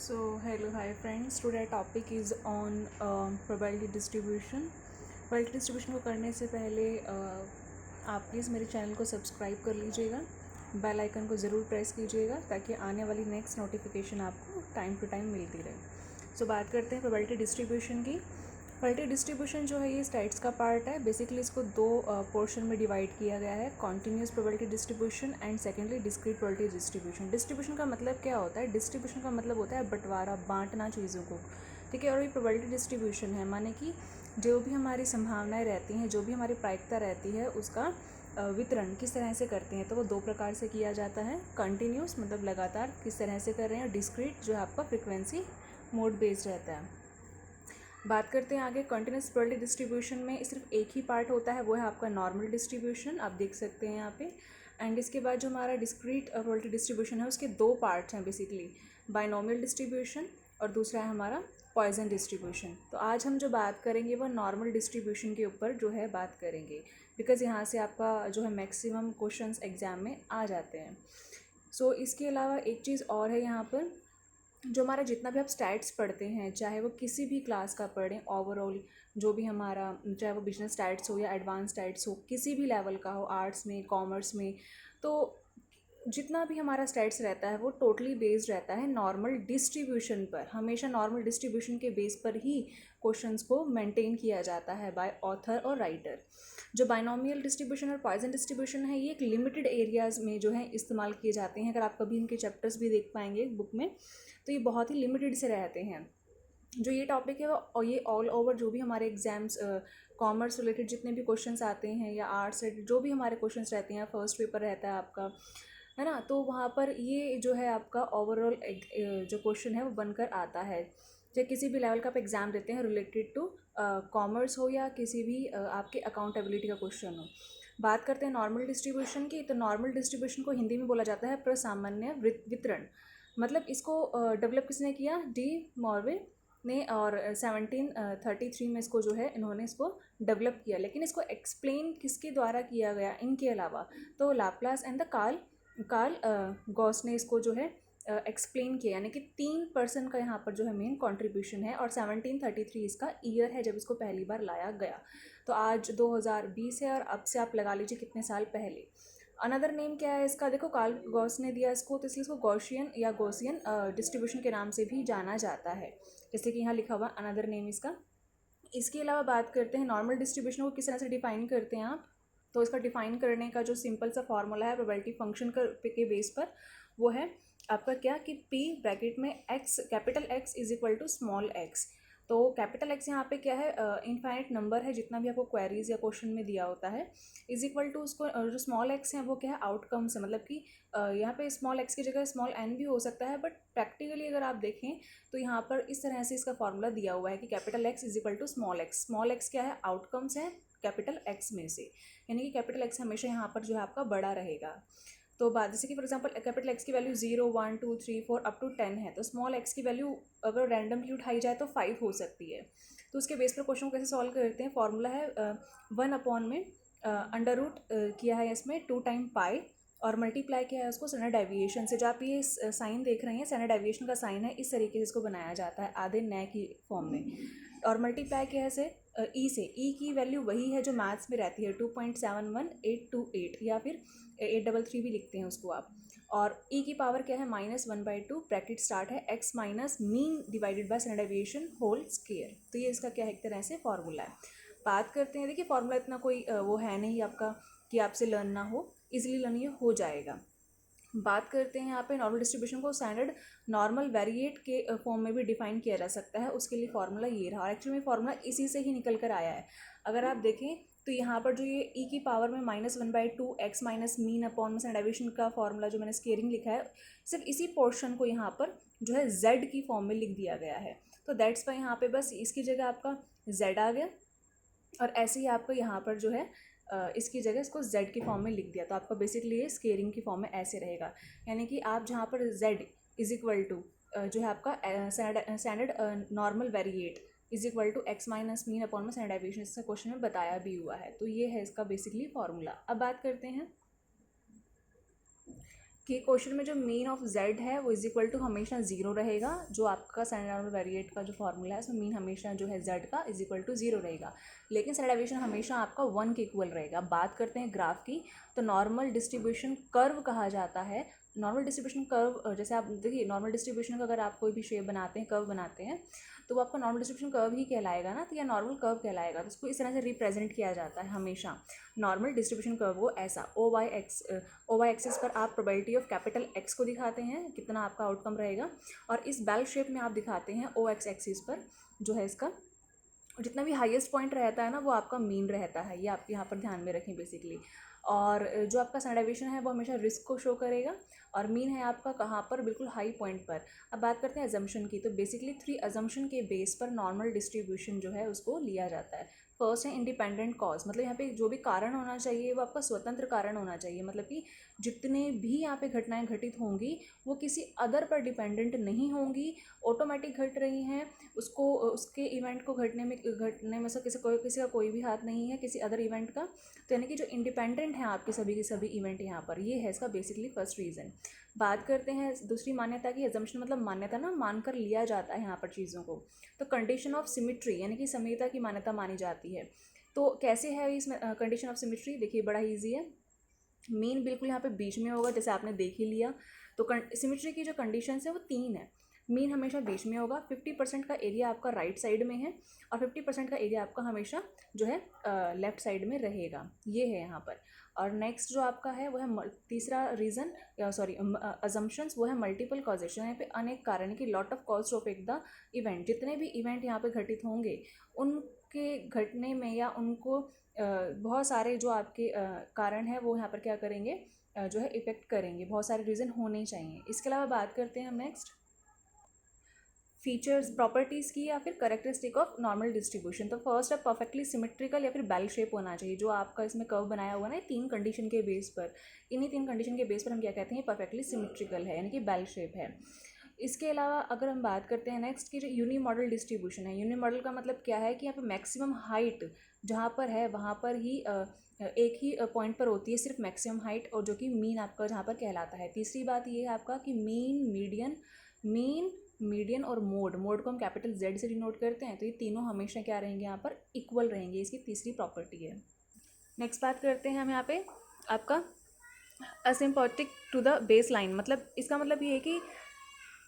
Hello, hi friends. Today topic is on probability distribution. Probability distribution को करने से पहले आप प्लीज़ मेरे चैनल को सब्सक्राइब कर लीजिएगा, बेल आइकन को ज़रूर प्रेस कीजिएगा ताकि आने वाली नेक्स्ट नोटिफिकेशन आपको टाइम टू टाइम मिलती रहे। बात करते हैं प्रोबेबिलिटी डिस्ट्रीब्यूशन की। प्रोबेबिलिटी डिस्ट्रीब्यूशन जो है ये स्टैट्स का पार्ट है। बेसिकली इसको दो पोर्शन में डिवाइड किया गया है, continuous probability distribution and secondly discrete probability distribution. Distribution का मतलब क्या होता है? डिस्ट्रीब्यूशन का मतलब होता है बंटवारा, बांटना चीज़ों को, ठीक है। और ये प्रोबेबिलिटी डिस्ट्रीब्यूशन है माने कि जो भी हमारी संभावनाएं रहती हैं, जो भी हमारी प्रायिकता रहती है, उसका वितरण किस तरह से करते हैं। तो वो दो प्रकार से किया जाता है। कंटिन्यूस मतलब लगातार किस तरह से कर रहे हैं, और डिस्क्रीट जो है आपका फ्रिक्वेंसी मोड बेस्ड रहता है। बात करते हैं आगे। कंटिन्यूस प्रोबेबिलिटी डिस्ट्रीब्यूशन में सिर्फ एक ही पार्ट होता है, वो है आपका नॉर्मल डिस्ट्रीब्यूशन, आप देख सकते हैं यहाँ पे। एंड इसके बाद जो हमारा डिस्क्रीट प्रोबेबिलिटी डिस्ट्रीब्यूशन है उसके दो पार्ट्स हैं बेसिकली, बाइनोमियल डिस्ट्रीब्यूशन और दूसरा है हमारा पॉइजन डिस्ट्रीब्यूशन। तो आज हम जो बात करेंगे वो नॉर्मल डिस्ट्रीब्यूशन के ऊपर जो है बात करेंगे, बिकॉज यहाँ से आपका जो है मैक्सिमम क्वेश्चंस एग्जाम में आ जाते हैं। इसके अलावा एक चीज़ और है यहाँ पर, जो हमारा जितना भी आप स्टैट्स पढ़ते हैं, चाहे वो किसी भी क्लास का पढ़ें, ओवरऑल जो भी हमारा, चाहे वो बिजनेस स्टैट्स हो या एडवांस स्टैट्स हो, किसी भी लेवल का हो, आर्ट्स में, कॉमर्स में, तो जितना भी हमारा स्टैट्स रहता है वो टोटली बेस्ड रहता है नॉर्मल डिस्ट्रीब्यूशन पर। हमेशा नॉर्मल डिस्ट्रीब्यूशन के बेस पर ही क्वेश्चंस को मेंटेन किया जाता है बाय ऑथर और राइटर। जो बाइनोमियल डिस्ट्रीब्यूशन और पॉइजन डिस्ट्रीब्यूशन है, ये एक लिमिटेड एरियाज़ में जो है इस्तेमाल किए जाते हैं। अगर आप कभी इनके चैप्टर्स भी देख पाएंगे बुक में, तो ये बहुत ही लिमिटेड से रहते हैं। जो ये टॉपिक है वो ये ऑल ओवर जो भी हमारे एग्जाम्स कॉमर्स रिलेटेड जितने भी क्वेश्चंस आते हैं या आर्ट्स रिलेटेड जो भी हमारे क्वेश्चंस रहते हैं, फर्स्ट पेपर रहता है आपका, है ना, तो वहाँ पर ये जो है आपका ओवरऑल जो क्वेश्चन है वो बनकर आता है। चाहे किसी भी लेवल का आप एग्ज़ाम देते हैं रिलेटेड टू कॉमर्स हो या किसी भी आपके अकाउंटेबिलिटी का क्वेश्चन हो। बात करते हैं नॉर्मल डिस्ट्रीब्यूशन की। तो नॉर्मल डिस्ट्रीब्यूशन को हिंदी में बोला जाता है प्रसामान्य वितरण। मतलब इसको डेवलप किसने किया? डी मॉर्वे ने, और 1733 में इसको जो है इन्होंने इसको डेवलप किया। लेकिन इसको एक्सप्लेन किसके द्वारा किया गया इनके अलावा? तो Laplace and the Carl Gauss ने इसको जो है एक्सप्लेन किया। यानी कि 3 का यहाँ पर जो है मेन कंट्रीब्यूशन है, और 1733 इसका ईयर है जब इसको पहली बार लाया गया। तो आज 2020 है, और अब से आप लगा लीजिए कितने साल पहले। अनदर नेम क्या है इसका? देखो, कार्ल गॉस ने दिया इसको, तो इसलिए इसको गॉसियन या गॉसियन डिस्ट्रीब्यूशन के नाम से भी जाना जाता है, जैसे कि यहाँ लिखा हुआ अनदर नेम इसका। इसके अलावा बात करते हैं नॉर्मल डिस्ट्रीब्यूशन को किस तरह से डिफाइन करते हैं आप। तो इसका डिफाइन करने का जो सिंपल सा फॉर्मूला है प्रोबेबिलिटी फंक्शन के बेस पर, वो है आपका क्या कि पी ब्रैकेट में X, capital X is equal to small X. तो कैपिटल एक्स यहाँ पे क्या है? इनफाइनाइट नंबर है जितना भी आपको क्वेरीज या क्वेश्चन में दिया होता है, इज इक्वल टू उसको जो स्मॉल एक्स है वो क्या है? आउटकम्स है। मतलब कि यहाँ पे स्मॉल एक्स की जगह स्मॉल एन भी हो सकता है, बट प्रैक्टिकली अगर आप देखें तो यहाँ पर इस तरह से इसका फॉर्मूला दिया हुआ है कि capital X is equal to small X. Small X क्या है? आउटकम्स है कैपिटल एक्स में से, यानी कि कैपिटल एक्स हमेशा यहाँ पर जो है आपका बड़ा रहेगा। तो बात जैसे कि फॉर एग्जांपल कैपिटल एक्स की वैल्यू 0, 1, 2, 3, 4 अप टू 10 है, तो स्मॉल एक्स की वैल्यू अगर रैंडमली उठाई जाए तो 5 हो सकती है। तो उसके बेस पर क्वेश्चन को कैसे सॉल्व करते हैं? फॉर्मूला है 1 में अंडर रूट किया है इसमें 2 टाइम पाई, और मल्टीप्लाई किया है उसको स्टैंडर्ड डेविएशन से। जो आप ये साइन देख रहे हैं स्टैंडर्ड डेविएशन का साइन है, इस तरीके से इसको बनाया जाता है आधे नए की फॉर्म में। और मल्टीप्लाई किया है इसे ई से। ई की वैल्यू वही है जो मैथ्स में रहती है 2.71828, या फिर 833 भी लिखते हैं उसको आप। और ई की पावर क्या है? -1/2 ब्रैकेट स्टार्ट है X minus mean divided by standard deviation whole square. तो ये इसका क्या है? एक तरह से फॉर्मूला है। बात करते हैं, देखिए फॉर्मूला इतना कोई वो है नहीं आपका कि आपसे लर्न ना हो, इजीली लर्न ये हो जाएगा। बात करते हैं यहाँ पे नॉर्मल डिस्ट्रीब्यूशन को स्टैंडर्ड नॉर्मल वेरिएट के फॉर्म में भी डिफाइन किया जा सकता है। उसके लिए फॉर्मूला ये रहा, और एक्चुअली में फॉर्मूला इसी से ही निकल कर आया है। अगर आप देखें तो यहाँ पर जो ये ई की पावर में -1/2 एक्स माइनस मीन अपॉन में स्टैंडर्डाइजेशन का फॉर्मूला जो मैंने स्केयरिंग लिखा है, सिर्फ इसी पोर्शन को यहाँ पर जो है जेड की फॉर्म में लिख दिया गया है। तो दैट्स वाई यहाँ पे बस इसकी जगह आपका जेड आ गया, और ऐसे ही आपको यहाँ पर जो है इसकी जगह इसको z की फॉर्म में लिख दिया। तो आपका बेसिकली ये स्केयरिंग की फॉर्म में ऐसे रहेगा, यानी कि आप जहाँ पर z इज इक्वल टू जो है आपका standard normal variate is equal to X minus mean upon में स्टैंडर्ड डेविएशन, इसका क्वेश्चन में बताया भी हुआ है। तो ये है इसका बेसिकली फॉर्मूला। अब बात करते हैं कि क्वेश्चन में जो मीन ऑफ जेड है वो इज इक्वल टू हमेशा जीरो रहेगा। जो आपका स्टैंडर्ड नॉर्मल वेरिएट का जो फॉर्मूला है उसमें मीन हमेशा जो है जेड का इज इक्वल टू जीरो रहेगा, लेकिन स्टैंडर्ड डेविएशन हमेशा आपका वन के इक्वल रहेगा। बात करते हैं ग्राफ की, तो नॉर्मल डिस्ट्रीब्यूशन कर्व कहा जाता है। नॉर्मल डिस्ट्रीब्यूशन कर्व, जैसे आप देखिए नॉर्मल डिस्ट्रीब्यूशन का अगर आप कोई भी शेप बनाते हैं, कर्व बनाते हैं, तो वो आपका नॉर्मल डिस्ट्रीब्यूशन कर्व ही कहलाएगा ना, तो या नॉर्मल कर्व कहलाएगा। तो उसको इस तरह से रिप्रेजेंट किया जाता है हमेशा नॉर्मल डिस्ट्रीब्यूशन कर्व को ऐसा। ओ वाई एक्सिस पर आप प्रोबेबिलिटी ऑफ कैपिटल एक्स को दिखाते हैं, कितना आपका आउटकम रहेगा, और इस बेल शेप में आप दिखाते हैं ओ एक्स एक्सिस पर जो है इसका जितना भी हाईएस्ट पॉइंट रहता है ना वो आपका मीन रहता है। ये आप यहाँ पर ध्यान में रखें बेसिकली। और जो आपका स्टैंडर्ड डेविएशन है वो हमेशा रिस्क को शो करेगा, और मीन है आपका कहाँ पर, बिल्कुल हाई पॉइंट पर। अब बात करते हैं अजम्पशन की, तो बेसिकली 3 अजम्पशन के बेस पर नॉर्मल डिस्ट्रीब्यूशन जो है उसको लिया जाता है। फर्स्ट है इंडिपेंडेंट कॉज, मतलब यहाँ पे जो भी कारण होना चाहिए वो आपका स्वतंत्र कारण होना चाहिए, मतलब कि जितने भी यहाँ पे घटनाएं घटित होंगी वो किसी अदर पर डिपेंडेंट नहीं होंगी, ऑटोमेटिक घट रही हैं, उसको उसके इवेंट को घटने में से किसी का कोई भी हाथ नहीं है किसी अदर इवेंट का। तो यानी कि जो इंडिपेंडेंट हैं आपके सभी के सभी इवेंट यहाँ पर, ये है इसका बेसिकली फर्स्ट रीज़न। बात करते हैं दूसरी मान्यता की। अजम्पशन मतलब मान्यता ना, मानकर लिया जाता है यहाँ पर चीज़ों को। तो कंडीशन ऑफ सिमिट्री यानी कि समयता की मान्यता मानी जाती है। तो कैसे है इसमें कंडीशन ऑफ सिमिट्री, देखिए बड़ा ईजी है। मीन बिल्कुल यहाँ पे बीच में होगा, जैसे आपने देख ही लिया। तो सिमिट्री की जो कंडीशंस है वो 3 है। मीन हमेशा बीच में होगा, 50% का एरिया आपका राइट साइड में है, और 50% का एरिया आपका हमेशा जो है लेफ्ट साइड में रहेगा, ये है यहाँ पर। और नेक्स्ट जो आपका है वो है तीसरा रीज़न, सॉरी अजम्पशंस, वो है मल्टीपल कॉजेशन। यहाँ पे अनेक कारण कि lot of cause to affect the event, जितने भी इवेंट यहाँ पे घटित होंगे उनके घटने में या उनको बहुत सारे जो आपके कारण है वो यहाँ पर क्या करेंगे, जो है इफेक्ट करेंगे, बहुत सारे रीज़न होने चाहिए। इसके अलावा बात करते हैं हम नेक्स्ट फीचर्स प्रॉपर्टीज़ की या फिर करेक्टरिस्टिक ऑफ नॉर्मल डिस्ट्रीब्यूशन। तो फर्स्ट है परफेक्टली सिमेट्रिकल या फिर बेल शेप होना चाहिए। जो आपका इसमें कर्व बनाया हुआ ना 3 कंडीशन के बेस पर, इन्हीं 3 कंडीशन के बेस पर हम क्या कहते हैं, परफेक्टली सिमेट्रिकल है यानी कि बेल शेप है। इसके अलावा अगर हम बात करते हैं नेक्स्ट की जो यूनि मॉडल डिस्ट्रीब्यूशन है, यूनि मॉडल का मतलब क्या है कि यहाँ पे मैक्सिमम हाइट जहाँ पर है वहाँ पर ही एक ही पॉइंट पर होती है सिर्फ मैक्सिमम हाइट, और जो कि मीन आपका जहाँ पर कहलाता है। तीसरी बात ये है आपका कि मीडियन और मोड को हम कैपिटल जेड से डिनोट करते हैं, तो ये तीनों हमेशा क्या रहेंगे यहाँ पर, इक्वल रहेंगे। इसकी तीसरी प्रॉपर्टी है। नेक्स्ट बात करते हैं हम यहाँ पे आपका असिम्पॉटिक टू द बेस लाइन, मतलब इसका मतलब ये है कि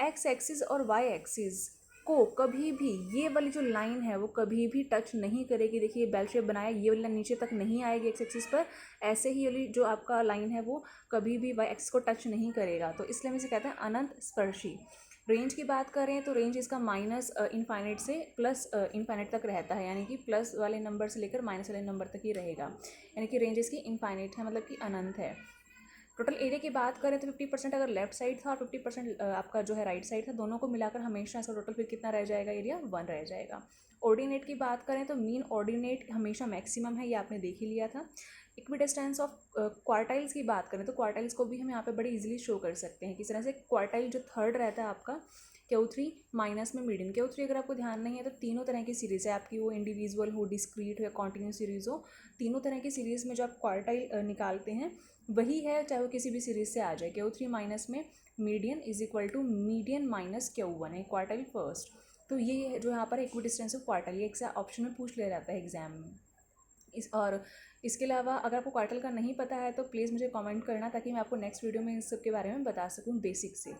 एक्स एक्सिस और वाई एक्सिस को कभी भी ये वाली जो लाइन है वो कभी भी टच नहीं करेगी। देखिए बेल शेप बनाया, ये वाली लाइन नीचे तक नहीं आएगी एक्स एक्सिस पर, ऐसे ही वाली जो आपका लाइन है वो कभी भी वाई एक्सिस को टच नहीं करेगा, तो इसलिए हम इसे कहते हैं अनंत स्पर्शी। रेंज की बात करें तो रेंज इसका माइनस इनफाइनाइट से प्लस इनफाइनाइट तक रहता है, यानी कि प्लस वाले नंबर से लेकर माइनस वाले नंबर तक ही रहेगा, यानी कि रेंज इसकी इनफाइनाइट है, मतलब कि अनंत है। टोटल एरिया की बात करें तो 50% अगर लेफ्ट साइड था और 50% आपका जो है राइट साइड था, दोनों को मिलाकर हमेशा इसका टोटल फिर कितना रह जाएगा, एरिया 1 रह जाएगा। ऑर्डिनेट की बात करें तो मीन ऑर्डिनेट हमेशा मैक्सिमम है, ये आपने देख ही लिया था। इक्विडिस्टेंस ऑफ क्वार्टाइल्स की बात करें तो क्वार्टाइल्स को भी हम यहाँ पे बड़े इजीली शो कर सकते हैं। किस तरह से, क्वार्टाइल जो थर्ड रहता है आपका Q3 माइनस में मीडियन। Q3 अगर आपको ध्यान नहीं है तो तीनों तरह की सीरीज़ है आपकी, वो इंडिविजुअल हो, डिस्क्रीट हो या कॉन्टिन्यूस सीरीज़ हो, तीनों तरह की सीरीज़ में जो आप क्वार्टाइल निकालते हैं वही है, चाहे वो किसी भी सीरीज़ से आ जाए। Q3 माइनस में median is equal to median minus Q1 है, क्वार्टाइल फर्स्ट। तो ये जो यहाँ पर इक्विडिस्टेंस ऑफ क्वार्टाइल, ये एक ऑप्शन में पूछ लिया जाता है एग्जाम में। और इसके अलावा अगर आपको क्वार्टल का नहीं पता है तो प्लीज़ मुझे कमेंट करना, ताकि मैं आपको नेक्स्ट वीडियो में इस सब के बारे में बता सकूँ बेसिक से,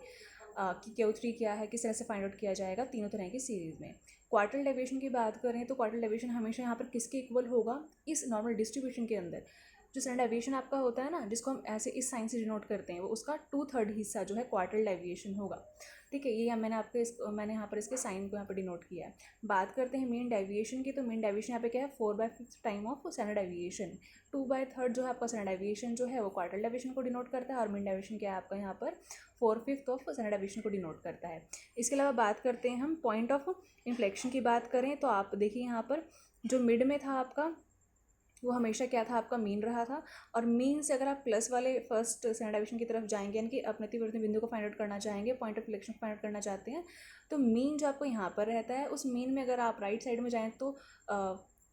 कि Q3 क्या है, किस तरह से फाइंड आउट किया जाएगा तीनों तरह की सीरीज़ में। क्वार्टल डेविएशन की बात करें तो क्वार्टल डेविएशन हमेशा यहाँ पर किसके इक्वल होगा, इस नॉर्मल डिस्ट्रीब्यूशन के अंदर जो स्टैंडर्ड डेविएशन आपका होता है ना, जिसको हम ऐसे इस साइन से डिनोट करते हैं, वो उसका 2/3 हिस्सा जो है क्वार्टल डेविएशन होगा। ठीक है, ये मैंने यहाँ पर इसके साइन को यहाँ पर डिनोट किया है। बात करते हैं मीन डेविएशन की, तो मीन डेविएशन यहाँ पे क्या है, 4/5 टाइम ऑफ स्टैंडर्ड डेविएशन। 2/3 जो है आपका स्टैंडर्ड डेविएशन जो है वो क्वार्टल डेविएशन को डिनोट करता है, और मीन डेविएशन क्या है आपका यहाँ पर 4/5 ऑफ स्टैंडर्ड डेविएशन को डिनोट करता है। इसके अलावा बात करते हैं हम पॉइंट ऑफ इन्फ्लेक्शन की बात करें तो आप देखिए यहाँ पर जो मिड में था आपका वो हमेशा क्या था, आपका मीन रहा था। और मीन से अगर आप प्लस वाले फर्स्ट स्टैंडर्ड डेविएशन की तरफ जाएंगे, यानी कि अपने प्रतिवर्ती बिंदु को फाइंड आउट करना चाहेंगे, पॉइंट ऑफ इन्फ्लेक्शन को फाइंड आउट करना चाहते हैं, तो मीन जो आपको यहाँ पर रहता है उस मीन में अगर आप राइट साइड में जाएँ तो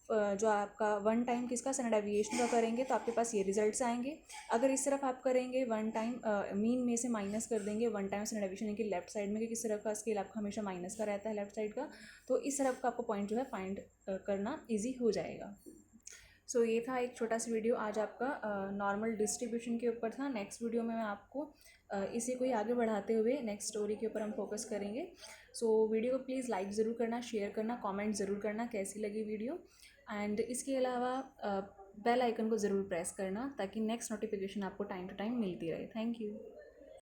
जो आपका वन टाइम किसका स्टैंडर्ड डेविएशन का करेंगे तो आपके पास ये रिजल्ट्स आएंगे। अगर इस तरफ आप करेंगे वन टाइम मीन में से माइनस कर देंगे वन टाइम स्टैंडर्ड डेविएशन यानी कि लेफ्ट साइड में, कि किस तरफ का स्केल आपका हमेशा माइनस का रहता है लेफ्ट साइड का, तो इस तरफ का आपको पॉइंट जो है फाइंड करना ईजी हो जाएगा। सो ये था एक छोटा सा वीडियो आज आपका नॉर्मल डिस्ट्रीब्यूशन के ऊपर था। नेक्स्ट वीडियो में मैं आपको इसी को ही आगे बढ़ाते हुए नेक्स्ट स्टोरी के ऊपर हम फोकस करेंगे। सो वीडियो को प्लीज़ लाइक ज़रूर करना, शेयर करना, कमेंट ज़रूर करना कैसी लगी वीडियो, एंड इसके अलावा बेल आइकन को ज़रूर प्रेस करना ताकि नेक्स्ट नोटिफिकेशन आपको टाइम टू टाइम मिलती रहे। Thank you.